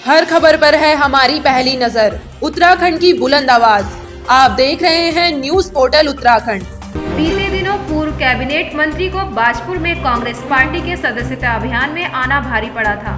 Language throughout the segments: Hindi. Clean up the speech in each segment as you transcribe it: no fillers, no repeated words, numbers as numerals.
हर खबर पर है हमारी पहली नजर। उत्तराखंड की बुलंद आवाज। आप देख रहे हैं न्यूज पोर्टल उत्तराखंड। बीते दिनों पूर्व कैबिनेट मंत्री को बाजपुर में कांग्रेस पार्टी के सदस्यता अभियान में आना भारी पड़ा था।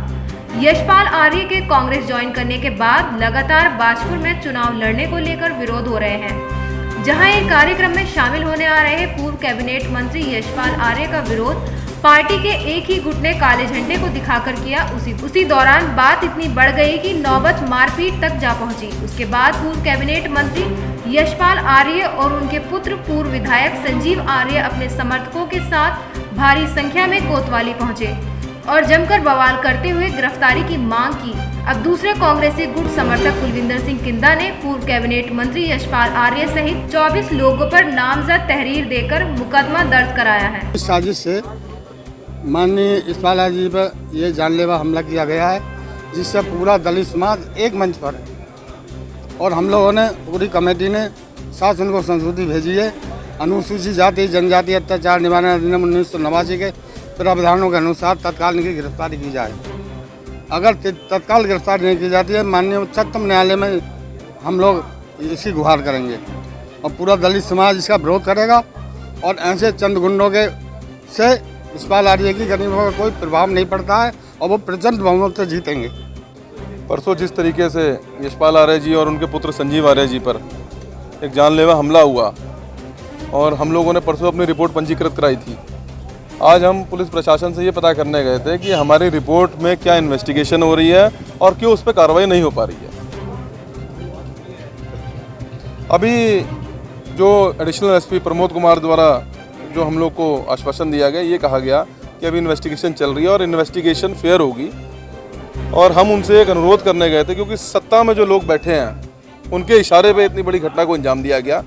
यशपाल आर्य के कांग्रेस ज्वाइन करने के बाद लगातार बाजपुर में चुनाव लड़ने को लेकर विरोध हो रहे हैं। जहां एक कार्यक्रम में शामिल होने आ रहे पूर्व कैबिनेट मंत्री यशपाल आर्य का विरोध पार्टी के एक ही गुट ने काले झंडे को दिखाकर किया। उसी दौरान बात इतनी बढ़ गई कि नौबत मारपीट तक जा पहुंची। उसके बाद पूर्व कैबिनेट मंत्री यशपाल आर्य और उनके पुत्र पूर्व विधायक संजीव आर्य अपने समर्थकों के साथ भारी संख्या में कोतवाली पहुंचे और जमकर बवाल करते हुए गिरफ्तारी की मांग की। अब दूसरे कांग्रेसी गुट समर्थक कुलविंदर सिंह किंदा ने पूर्व कैबिनेट मंत्री यशपाल आर्य सहित 24 लोगों पर नामजद तहरीर देकर मुकदमा दर्ज कराया है। साजिश से माननीय यशपाल आर्य जी पर यह जानलेवा हमला किया गया है, जिससे पूरा दलित समाज एक मंच पर है और हम लोगों ने पूरी कमेटी ने साथ उनको संशोधित भेजी है। अनुसूचित जाति जनजाति अत्याचार निवारण अधिनियम 1989 के प्रावधानों के अनुसार तत्काल इनकी गिरफ्तारी की जाए। अगर तत्काल गिरफ्तारी नहीं की जाती है, माननीय उच्चतम न्यायालय में हम लोग इसकी गुहार करेंगे और पूरा दलित समाज इसका विरोध करेगा और ऐसे चंद गुंडों के से यशपाल आर्य की गरीबों का कोई प्रभाव नहीं पड़ता है और वो प्रचंड बहुमत से जीतेंगे। परसों जिस तरीके से यशपाल आर्य जी और उनके पुत्र संजीव आर्य जी पर एक जानलेवा हमला हुआ और हम लोगों ने परसों अपनी रिपोर्ट पंजीकृत कराई थी। आज हम पुलिस प्रशासन से ये पता करने गए थे कि हमारी रिपोर्ट में क्या इन्वेस्टिगेशन हो रही है और क्यों उस पर कार्रवाई नहीं हो पा रही है। अभी जो एडिशनल एसपी प्रमोद कुमार द्वारा जो हम लोग को आश्वासन दिया गया, ये कहा गया कि अभी इन्वेस्टिगेशन चल रही है और इन्वेस्टिगेशन फेयर होगी। और हम उनसे एक अनुरोध करने गए थे, क्योंकि सत्ता में जो लोग बैठे हैं उनके इशारे पे इतनी बड़ी घटना को अंजाम दिया गया।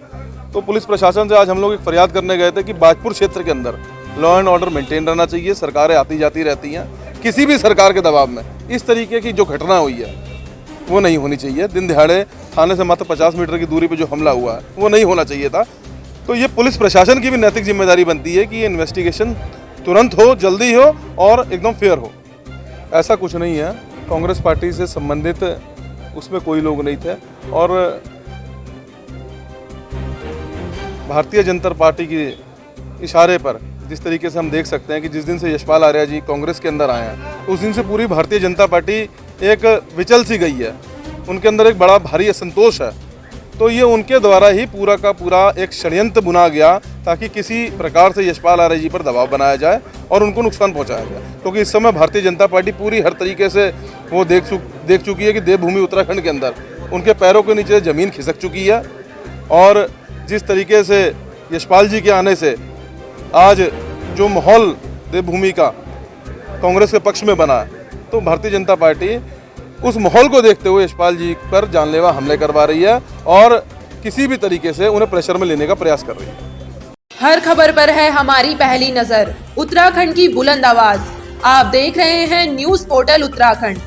तो पुलिस प्रशासन से आज हम लोग एक फरियाद करने गए थे कि बाजपुर क्षेत्र के अंदर लॉ एंड ऑर्डर मेंटेन रहना चाहिए। सरकारें आती जाती रहती हैं, किसी भी सरकार के दबाव में इस तरीके की जो घटना हुई है वो नहीं होनी चाहिए। दिन दिहाड़े थाने से मात्र 50 मीटर की दूरी पर जो हमला हुआ है वो नहीं होना चाहिए था। तो ये पुलिस प्रशासन की भी नैतिक जिम्मेदारी बनती है कि ये इन्वेस्टिगेशन तुरंत हो, जल्दी हो और एकदम फेयर हो। ऐसा कुछ नहीं है, कांग्रेस पार्टी से संबंधित उसमें कोई लोग नहीं थे और भारतीय जनता पार्टी के इशारे पर जिस तरीके से हम देख सकते हैं कि जिस दिन से यशपाल आर्य जी कांग्रेस के अंदर आए हैं उस दिन से पूरी भारतीय जनता पार्टी एक विचल सी गई है। उनके अंदर एक बड़ा भारी असंतोष है। तो ये उनके द्वारा ही पूरा का पूरा एक षड्यंत्र बुना गया ताकि किसी प्रकार से यशपाल आर्य जी पर दबाव बनाया जाए और उनको नुकसान पहुंचाया जाए। क्योंकि इस समय भारतीय जनता पार्टी पूरी हर तरीके से वो देख चुकी है कि देवभूमि उत्तराखंड के अंदर उनके पैरों के नीचे ज़मीन खिसक चुकी है। और जिस तरीके से यशपाल जी के आने से आज जो माहौल देवभूमि का कांग्रेस के पक्ष में बना है, तो भारतीय जनता पार्टी उस माहौल को देखते हुए यशपाल जी पर जानलेवा हमले करवा रही है और किसी भी तरीके से उन्हें प्रेशर में लेने का प्रयास कर रही है। हर खबर पर है हमारी पहली नजर। उत्तराखंड की बुलंद आवाज। आप देख रहे हैं न्यूज पोर्टल उत्तराखंड।